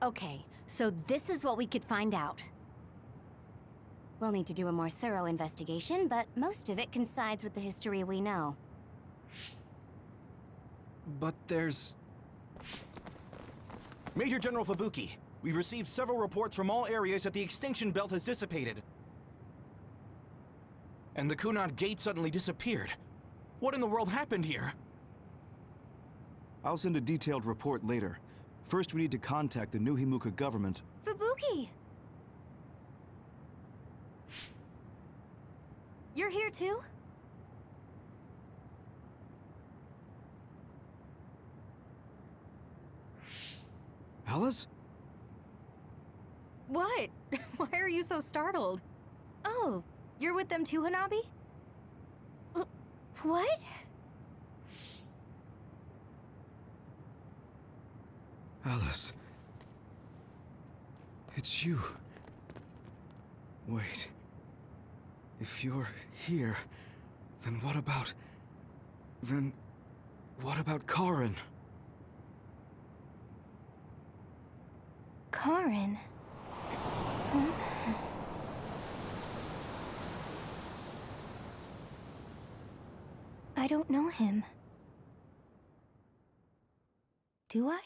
Okay, so this is what we could find out. We'll need to do a more thorough investigation, but most of it coincides with the history we know. But there's... Major General Fubuki, we've received several reports from all areas that the extinction belt has dissipated. And the Kunad Gate suddenly disappeared. What in the world happened here? I'll send a detailed report later. First, we need to contact the New Himuka government. Fubuki! You're here too? Alice? What? Why are you so startled? Oh, you're with them too, Hanabi? What? Alice. It's you. Wait. If you're here, then what about... Then... what about Karin? Karin? Huh? I don't know him. Do I?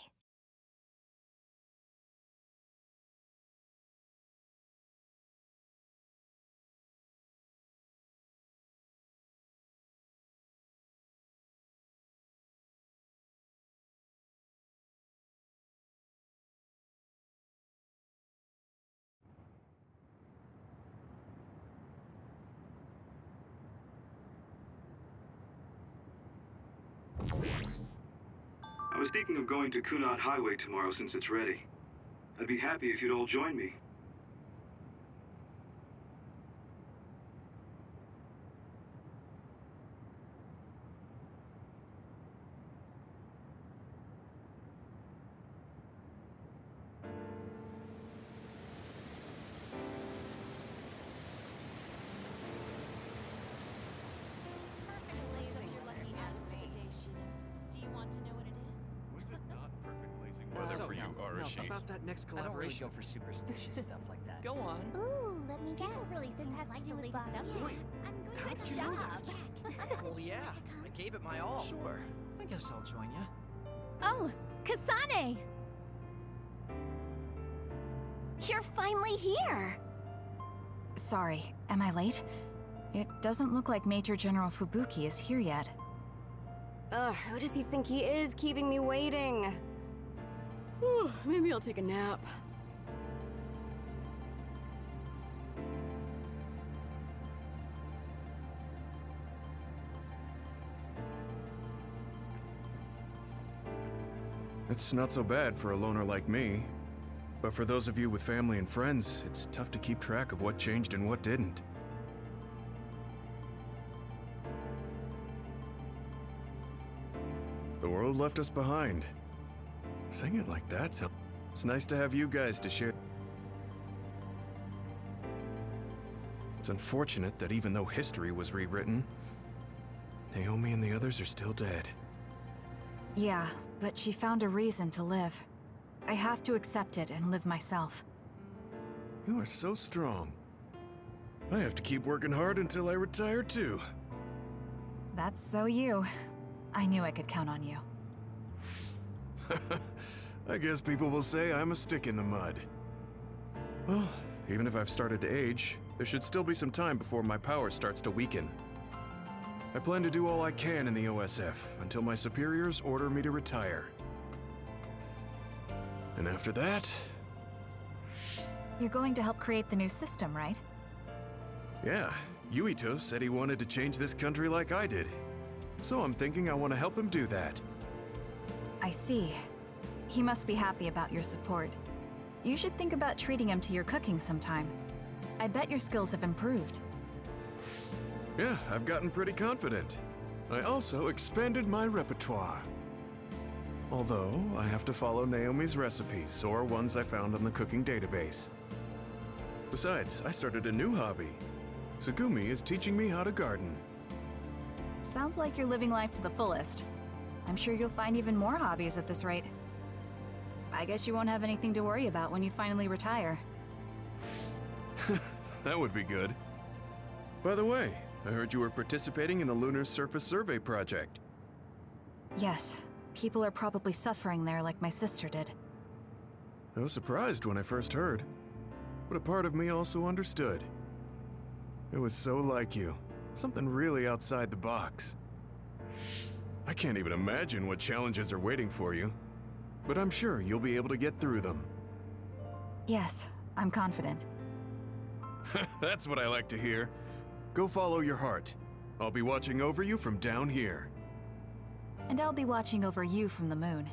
I was thinking of going to Kunad Highway tomorrow since it's ready. I'd be happy if you'd all join me. About that next collaboration. I don't really go for superstitious stuff like that. Go on. Ooh, let me guess. This has to do with Bobby. Wait, I'm how going did to you know job. Well, yeah, I gave it my all. Sure. I guess I'll join you. Oh, Kasane! You're finally here! Sorry, am I late? It doesn't look like Major General Fubuki is here yet. Ugh, who does he think he is, keeping me waiting? Whew, maybe I'll take a nap. It's not so bad for a loner like me. But for those of you with family and friends, it's tough to keep track of what changed and what didn't. The world left us behind. Saying it like that sounds... It's nice to have you guys to share. It's unfortunate that even though history was rewritten, Naomi and the others are still dead. Yeah, but she found a reason to live. I have to accept it and live myself. You are so strong. I have to keep working hard until I retire too. That's so you. I knew I could count on you. I guess people will say I'm a stick in the mud. Well, even if I've started to age, there should still be some time before my power starts to weaken. I plan to do all I can in the OSF until my superiors order me to retire. And after that... You're going to help create the new system, right? Yeah, Yuito said he wanted to change this country like I did. So I'm thinking I want to help him do that. I see. He must be happy about your support. You should think about treating him to your cooking sometime. I bet your skills have improved. Yeah, I've gotten pretty confident. I also expanded my repertoire. Although, I have to follow Naomi's recipes, or ones I found on the cooking database. Besides, I started a new hobby. Tsugumi is teaching me how to garden. Sounds like you're living life to the fullest. I'm sure you'll find even more hobbies at this rate. I guess you won't have anything to worry about when you finally retire. That would be good. By the way, I heard you were participating in the Lunar Surface Survey project. Yes, people are probably suffering there like my sister did. I was surprised when I first heard, but a part of me also understood. It was so like you, something really outside the box. I can't even imagine what challenges are waiting for you, but I'm sure you'll be able to get through them. Yes, I'm confident. That's what I like to hear. Go follow your heart. I'll be watching over you from down here. And I'll be watching over you from the moon.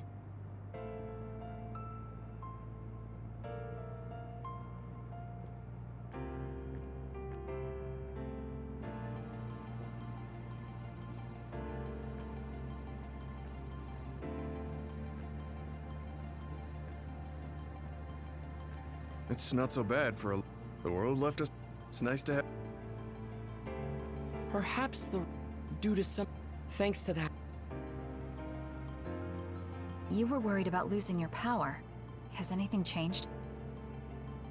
It's not so bad for the world left us. It's nice to have. Perhaps due to some... Thanks to that. You were worried about losing your power. Has anything changed?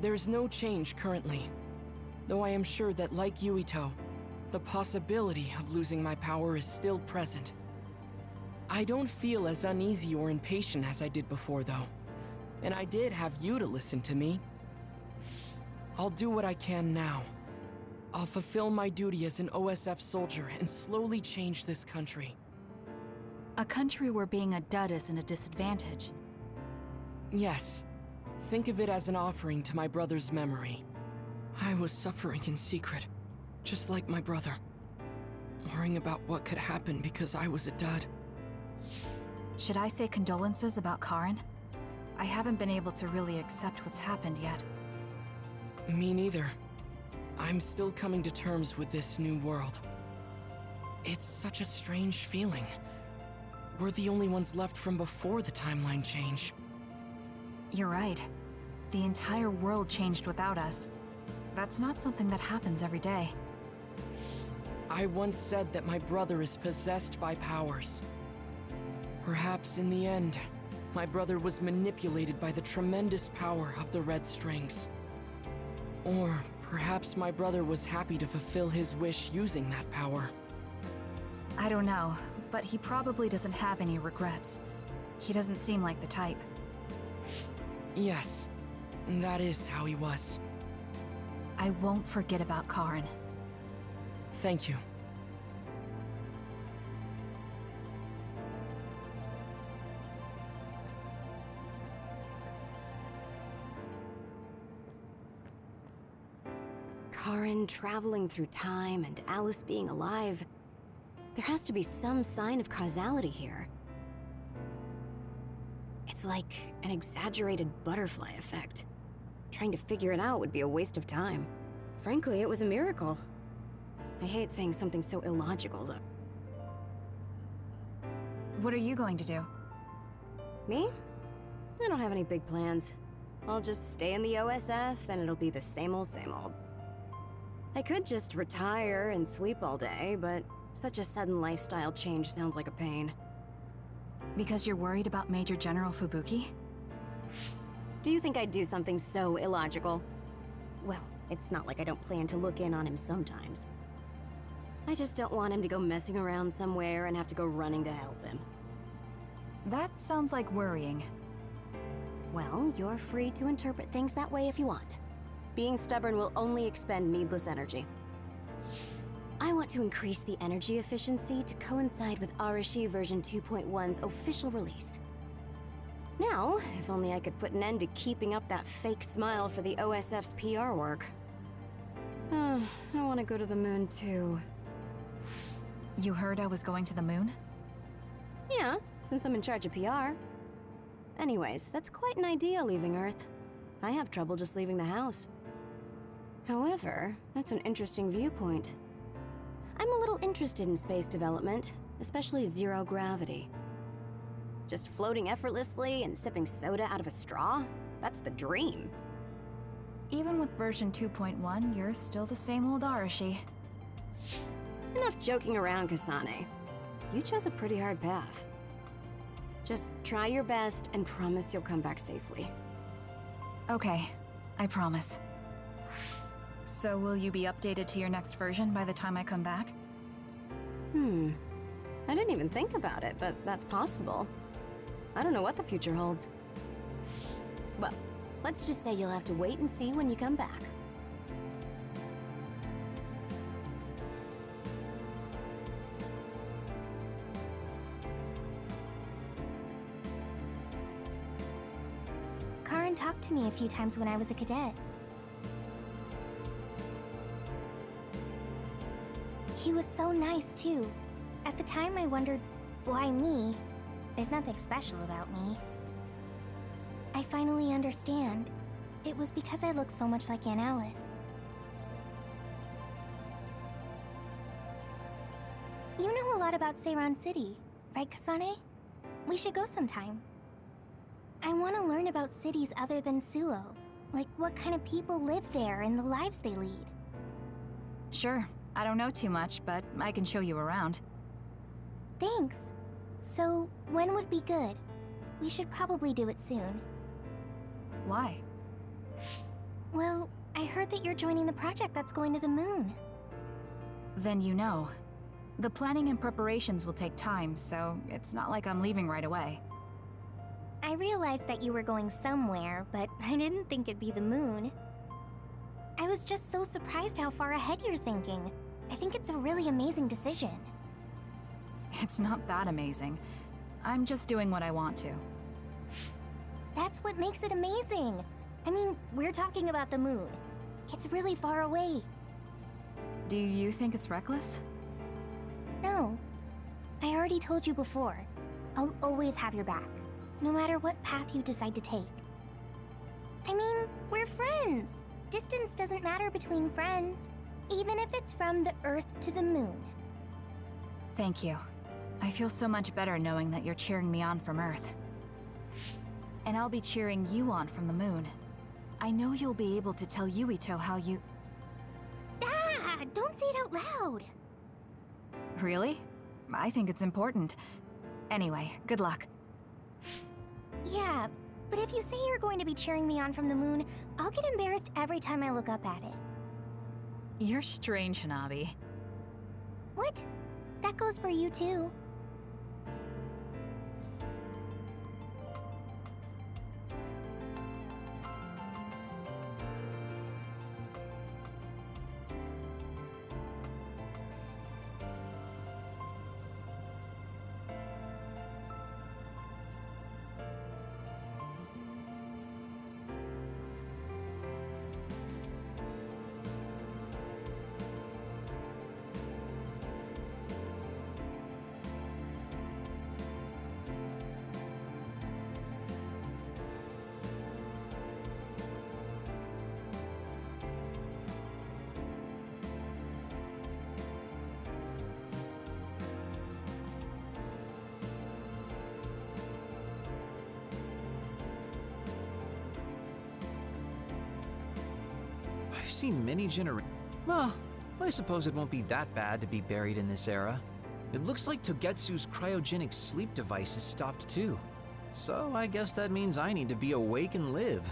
There's no change currently. Though I am sure that, like Yuito, the possibility of losing my power is still present. I don't feel as uneasy or impatient as I did before, though. And I did have you to listen to me. I'll do what I can now. I'll fulfill my duty as an OSF soldier and slowly change this country. A country where being a dud isn't a disadvantage. Yes. Think of it as an offering to my brother's memory. I was suffering in secret, just like my brother. Worrying about what could happen because I was a dud. Should I say condolences about Karen? I haven't been able to really accept what's happened yet. Me neither. I'm still coming to terms with this new world. It's such a strange feeling. We're the only ones left from before the timeline change. You're right. The entire world changed without us. That's not something that happens every day. I once said that my brother is possessed by powers. Perhaps in the end, my brother was manipulated by the tremendous power of the red strings. Or perhaps my brother was happy to fulfill his wish using that power. I don't know, but he probably doesn't have any regrets. He doesn't seem like the type. Yes, that is how he was. I won't forget about Karen. Thank you. Karen traveling through time and Alice being alive. There has to be some sign of causality here. It's like an exaggerated butterfly effect. Trying to figure it out would be a waste of time. Frankly, it was a miracle. I hate saying something so illogical, though. What are you going to do? Me? I don't have any big plans. I'll just stay in the OSF and it'll be the same old, same old. I could just retire and sleep all day, but such a sudden lifestyle change sounds like a pain. Because you're worried about Major General Fubuki? Do you think I'd do something so illogical? Well, it's not like I don't plan to look in on him sometimes. I just don't want him to go messing around somewhere and have to go running to help him. That sounds like worrying. Well, you're free to interpret things that way if you want. Being stubborn will only expend needless energy. I want to increase the energy efficiency to coincide with Arashi version 2.1's official release. Now, if only I could put an end to keeping up that fake smile for the OSF's PR work. I want to go to the moon too. You heard I was going to the moon? Yeah, since I'm in charge of PR. Anyways, that's quite an idea, leaving Earth. I have trouble just leaving the house. However, that's an interesting viewpoint. I'm a little interested in space development, especially zero gravity. Just floating effortlessly and sipping soda out of a straw? That's the dream. Even with version 2.1, you're still the same old Arashi. Enough joking around, Kasane. You chose a pretty hard path. Just try your best and promise you'll come back safely. Okay, I promise. So will you be updated to your next version by the time I come back? I didn't even think about it, but that's possible. I don't know what the future holds. Well, let's just say you'll have to wait and see when you come back. Karin talked to me a few times when I was a cadet. He was so nice, too. At the time, I wondered, why me? There's nothing special about me. I finally understand. It was because I look so much like Aunt Alice. You know a lot about Seiran City, right, Kasane? We should go sometime. I want to learn about cities other than Suo. Like what kind of people live there and the lives they lead. Sure. I don't know too much, but I can show you around. Thanks. So, when would be good? We should probably do it soon. Why? Well, I heard that you're joining the project that's going to the moon. Then you know. The planning and preparations will take time, so it's not like I'm leaving right away. I realized that you were going somewhere, but I didn't think it'd be the moon. I was just so surprised how far ahead you're thinking. I think it's a really amazing decision. It's not that amazing. I'm just doing what I want to. That's what makes it amazing. I mean, we're talking about the moon. It's really far away. Do you think it's reckless? No. I already told you before. I'll always have your back, no matter what path you decide to take. I mean, we're friends. Distance doesn't matter between friends, even if it's from the Earth to the moon. Thank you. I feel so much better knowing that you're cheering me on from Earth. And I'll be cheering you on from the moon. I know you'll be able to tell Yuito how you... Ah! Don't say it out loud! Really? I think it's important. Anyway, good luck. Yeah, but if you say you're going to be cheering me on from the moon, I'll get embarrassed every time I look up at it. You're strange, Hanabi. What? That goes for you too. I've seen many Well, I suppose it won't be that bad to be buried in this era. It looks like Togetsu's cryogenic sleep device is stopped too. So I guess that means I need to be awake and live.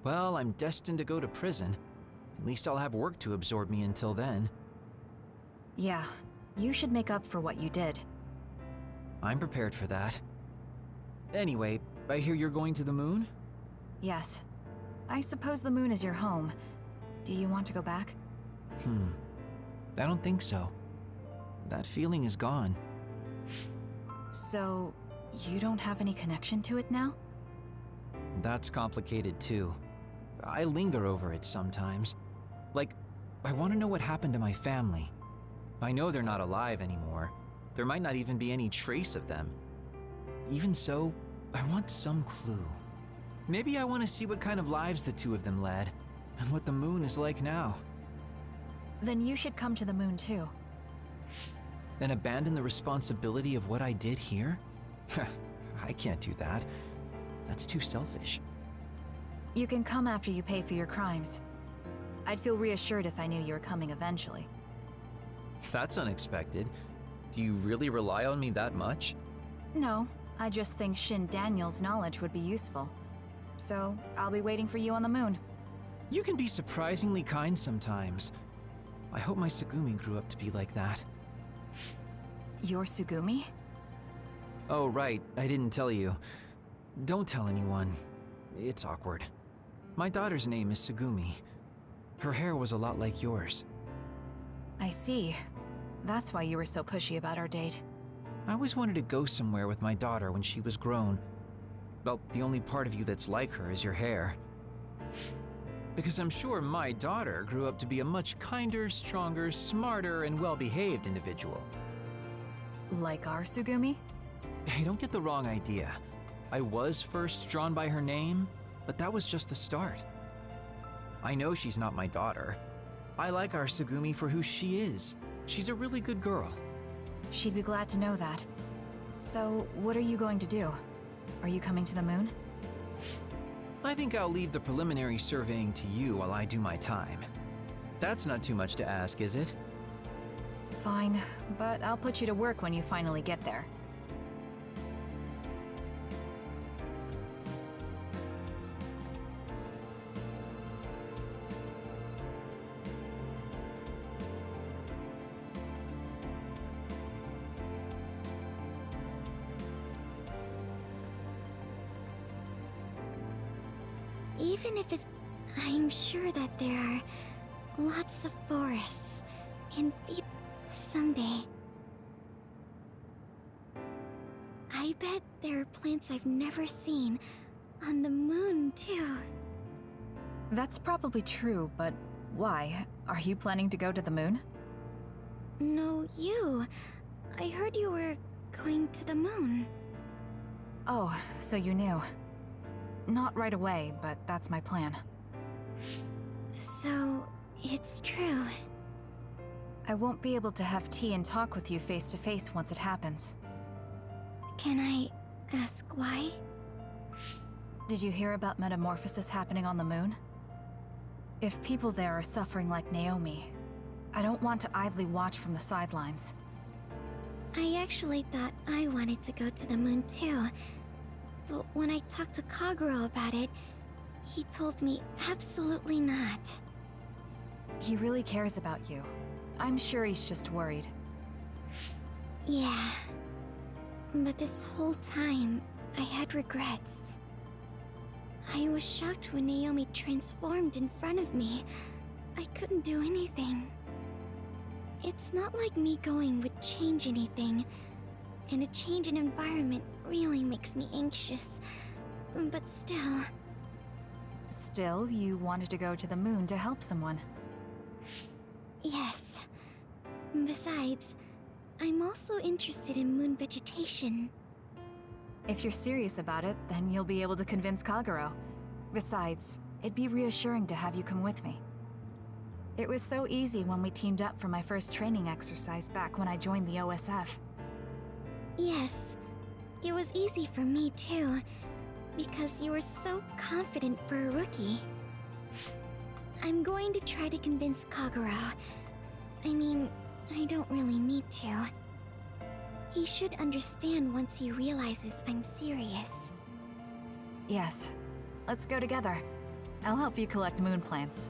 Well, I'm destined to go to prison. At least I'll have work to absorb me until then. Yeah, you should make up for what you did. I'm prepared for that. Anyway, I hear you're going to the moon? Yes. I suppose the moon is your home. Do you want to go back? I don't think so. That feeling is gone. So, you don't have any connection to it now? That's complicated too. I linger over it sometimes. Like, I want to know what happened to my family. I know they're not alive anymore. There might not even be any trace of them. Even so, I want some clue. Maybe I want to see what kind of lives the two of them led, and what the moon is like now. Then you should come to the moon too. And abandon the responsibility of what I did here? I can't do that. That's too selfish. You can come after you pay for your crimes. I'd feel reassured if I knew you were coming eventually. That's unexpected. Do you really rely on me that much? No, I just think Shin Daniel's knowledge would be useful. So, I'll be waiting for you on the moon. You can be surprisingly kind sometimes. I hope my Tsugumi grew up to be like that. Your Tsugumi? Oh, right, I didn't tell you. Don't tell anyone. It's awkward. My daughter's name is Tsugumi. Her hair was a lot like yours. I see. That's why you were so pushy about our date. I always wanted to go somewhere with my daughter when she was grown. Well, the only part of you that's like her is your hair. Because I'm sure my daughter grew up to be a much kinder, stronger, smarter, and well-behaved individual. Like our Tsugumi? Hey, don't get the wrong idea. I was first drawn by her name, but that was just the start. I know she's not my daughter. I like our Tsugumi for who she is. She's a really good girl. She'd be glad to know that. So, what are you going to do? Are you coming to the moon? I think I'll leave the preliminary surveying to you while I do my time. That's not too much to ask, is it? Fine, but I'll put you to work when you finally get there. Even if it's... I'm sure that there are lots of forests and someday. I bet there are plants I've never seen on the moon, too. That's probably true, but why? Are you planning to go to the moon? No, you. I heard you were going to the moon. Oh, so you knew. Not right away, but that's my plan. So, it's true. I won't be able to have tea and talk with you face to face once it happens. Can I ask why? Did you hear about metamorphosis happening on the moon? If people there are suffering like Naomi, I don't want to idly watch from the sidelines. I actually thought I wanted to go to the moon too. But when I talked to Kaguro about it, he told me absolutely not. He really cares about you. I'm sure he's just worried. Yeah. But this whole time, I had regrets. I was shocked when Naomi transformed in front of me. I couldn't do anything. It's not like me going would change anything. And a change in environment really makes me anxious. But still... Still, you wanted to go to the moon to help someone. Yes. Besides, I'm also interested in moon vegetation. If you're serious about it, then you'll be able to convince Kaguro. Besides, it'd be reassuring to have you come with me. It was so easy when we teamed up for my first training exercise back when I joined the OSF. Yes, it was easy for me too, because you were so confident for a rookie. I'm going to try to convince Kaguro. I mean, I don't really need to. He should understand once he realizes I'm serious. Yes. Let's go together. I'll help you collect moon plants.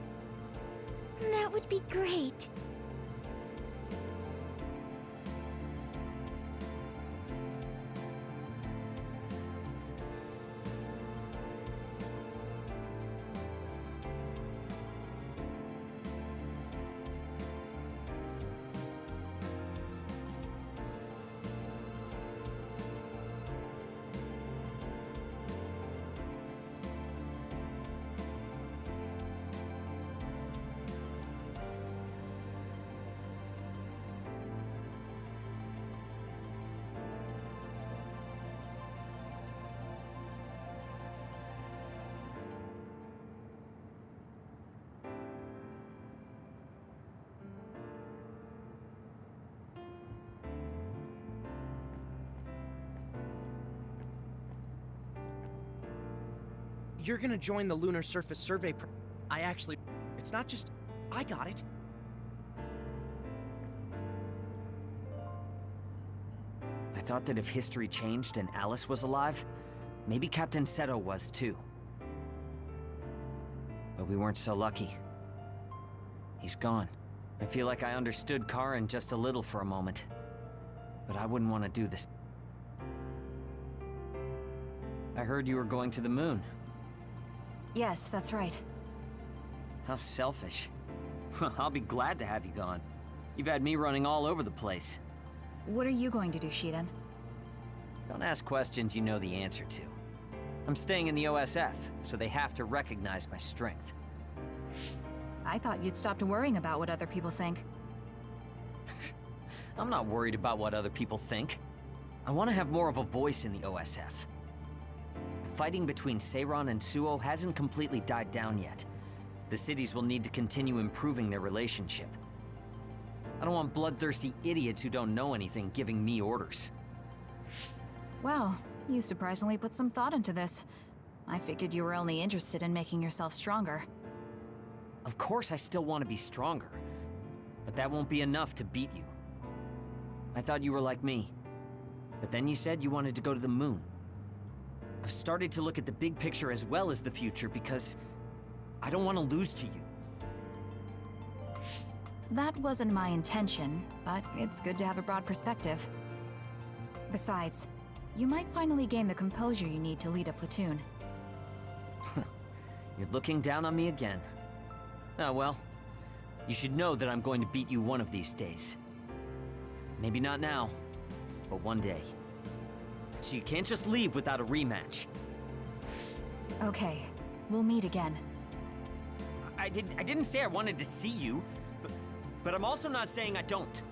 That would be great. You're gonna join the Lunar Surface Survey It's not just... I got it. I thought that if history changed and Alice was alive, maybe Captain Seto was too. But we weren't so lucky. He's gone. I feel like I understood Karen just a little for a moment. But I wouldn't want to do this. I heard you were going to the moon. Yes, that's right. How selfish. I'll be glad to have you gone. You've had me running all over the place. What are you going to do, Shiden? Don't ask questions you know the answer to. I'm staying in the OSF, so they have to recognize my strength. I thought you'd stopped worrying about what other people think. I'm not worried about what other people think. I want to have more of a voice in the OSF. The fighting between Seiran and Suo hasn't completely died down yet. The cities will need to continue improving their relationship. I don't want bloodthirsty idiots who don't know anything giving me orders. Wow, you surprisingly put some thought into this. I figured you were only interested in making yourself stronger. Of course I still want to be stronger, but that won't be enough to beat you. I thought you were like me, but then you said you wanted to go to the moon. I've started to look at the big picture as well as the future because I don't want to lose to you. That wasn't my intention, but it's good to have a broad perspective. Besides, you might finally gain the composure you need to lead a platoon. You're looking down on me again. Oh well, you should know that I'm going to beat you one of these days. Maybe not now, but one day. So you can't just leave without a rematch. Okay, we'll meet again. I didn't say I wanted to see you, but I'm also not saying I don't.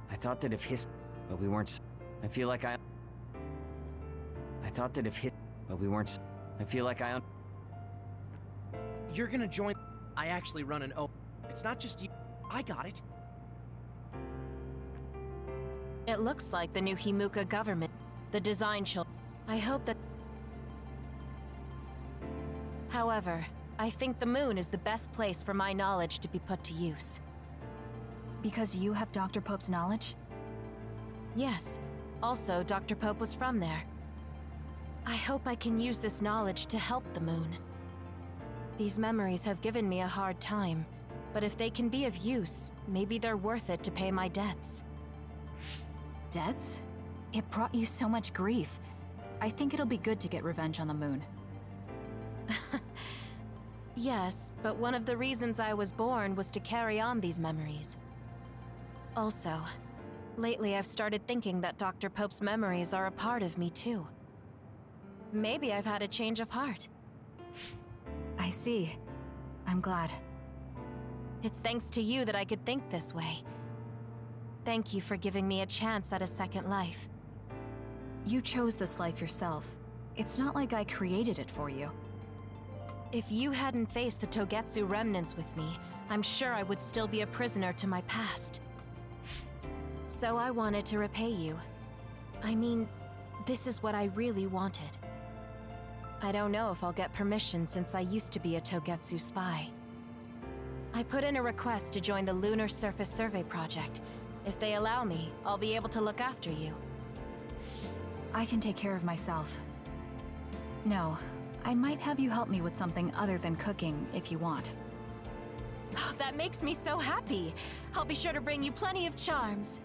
I thought that if but we weren't. I feel like I thought that if but we weren't. I feel like You're gonna join. I actually run an O. It's not just you. I got it. It looks like the new Himuka government. The design I hope that. However, I think the moon is the best place for my knowledge to be put to use. Because you have Dr. Pope's knowledge? Yes. Also, Dr. Pope was from there. I hope I can use this knowledge to help the moon. These memories have given me a hard time, but if they can be of use, maybe they're worth it to pay my debts. Debts? It brought you so much grief. I think it'll be good to get revenge on the moon. Yes, but one of the reasons I was born was to carry on these memories. Also, lately I've started thinking that Dr. Pope's memories are a part of me too. Maybe I've had a change of heart. I see. I'm glad. It's thanks to you that I could think this way. Thank you for giving me a chance at a second life. You chose this life yourself. It's not like I created it for you. If you hadn't faced the Togetsu remnants with me, I'm sure I would still be a prisoner to my past. So I wanted to repay you. I mean, this is what I really wanted. I don't know if I'll get permission since I used to be a Togetsu spy. I put in a request to join the Lunar Surface Survey Project. If they allow me, I'll be able to look after you. I can take care of myself. No, I might have you help me with something other than cooking if you want. Oh, that makes me so happy. I'll be sure to bring you plenty of charms.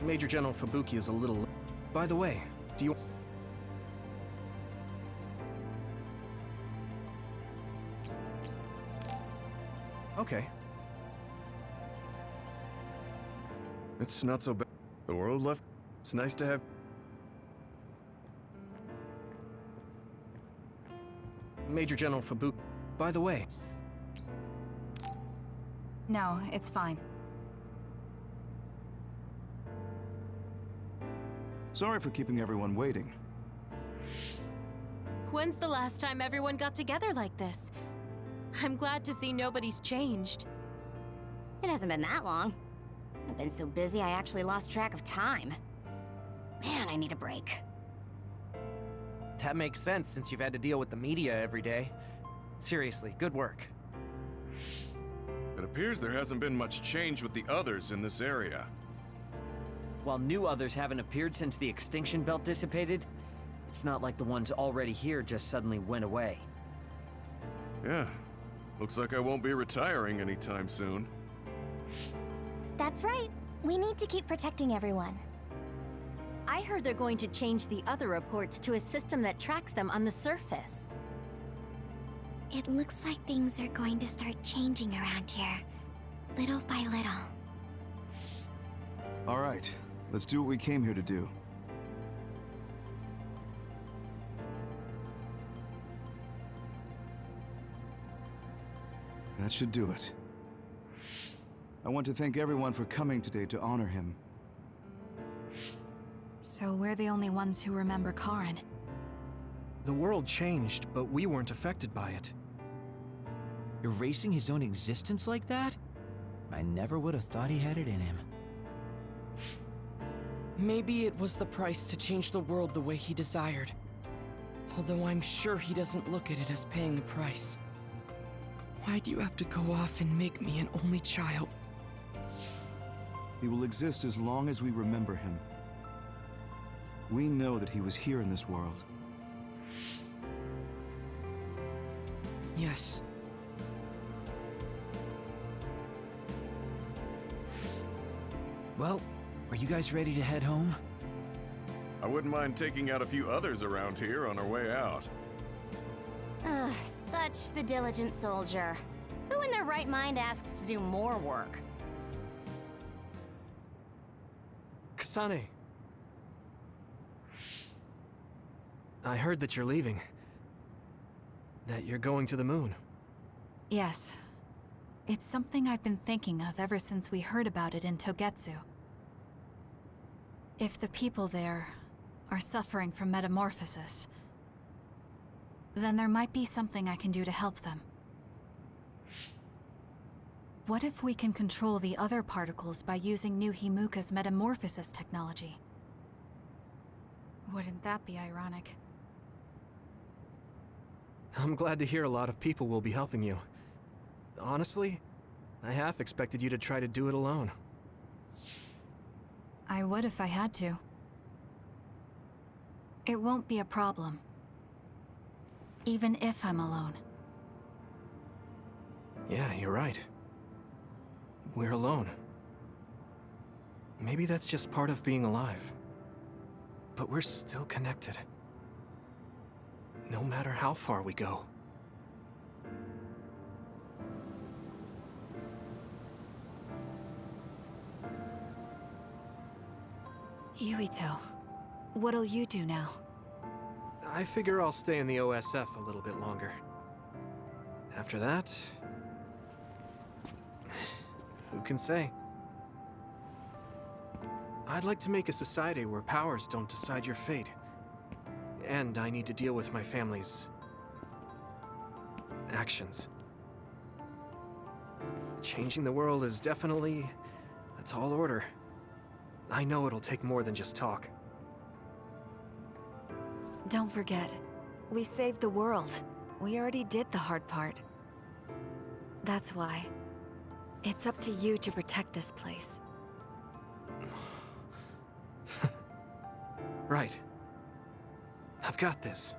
Major General Fubuki is a little... By the way, do you... Okay. It's not so bad. The world left. It's nice to have... Major General Fubuki. By the way... No, it's fine. Sorry for keeping everyone waiting. When's the last time everyone got together like this? I'm glad to see nobody's changed. It hasn't been that long. I've been so busy I actually lost track of time. Man, I need a break. That makes sense since you've had to deal with the media every day. Seriously, good work. It appears there hasn't been much change with the others in this area. While new others haven't appeared since the extinction belt dissipated, it's not like the ones already here just suddenly went away. Yeah. Looks like I won't be retiring anytime soon. That's right. We need to keep protecting everyone. I heard they're going to change the other reports to a system that tracks them on the surface. It looks like things are going to start changing around here, little by little. All right, let's do what we came here to do. That should do it. I want to thank everyone for coming today to honor him. So we're the only ones who remember Karin. The world changed, but we weren't affected by it. Erasing his own existence like that? I never would have thought he had it in him. Maybe it was the price to change the world the way he desired. Although I'm sure he doesn't look at it as paying a price. Why do you have to go off and make me an only child? He will exist as long as we remember him. We know that he was here in this world. Yes. Well, are you guys ready to head home? I wouldn't mind taking out a few others around here on our way out. Ugh, such the diligent soldier. Who in their right mind asks to do more work? Kasane. I heard that you're leaving. That you're going to the moon. Yes. It's something I've been thinking of ever since we heard about it in Togetsu. If the people there are suffering from metamorphosis, then there might be something I can do to help them. What if we can control the other particles by using New Himuka's metamorphosis technology? Wouldn't that be ironic? I'm glad to hear a lot of people will be helping you. Honestly, I half expected you to try to do it alone. I would if I had to. It won't be a problem. Even if I'm alone. Yeah, you're right. We're alone. Maybe that's just part of being alive. But we're still connected. No matter how far we go. Yuito, what'll you do now? I figure I'll stay in the OSF a little bit longer. After that... who can say? I'd like to make a society where powers don't decide your fate. And I need to deal with my family's... actions. Changing the world is definitely a tall order. I know it'll take more than just talk. Don't forget, we saved the world. We already did the hard part. That's why. It's up to you to protect this place. Right. I've got this.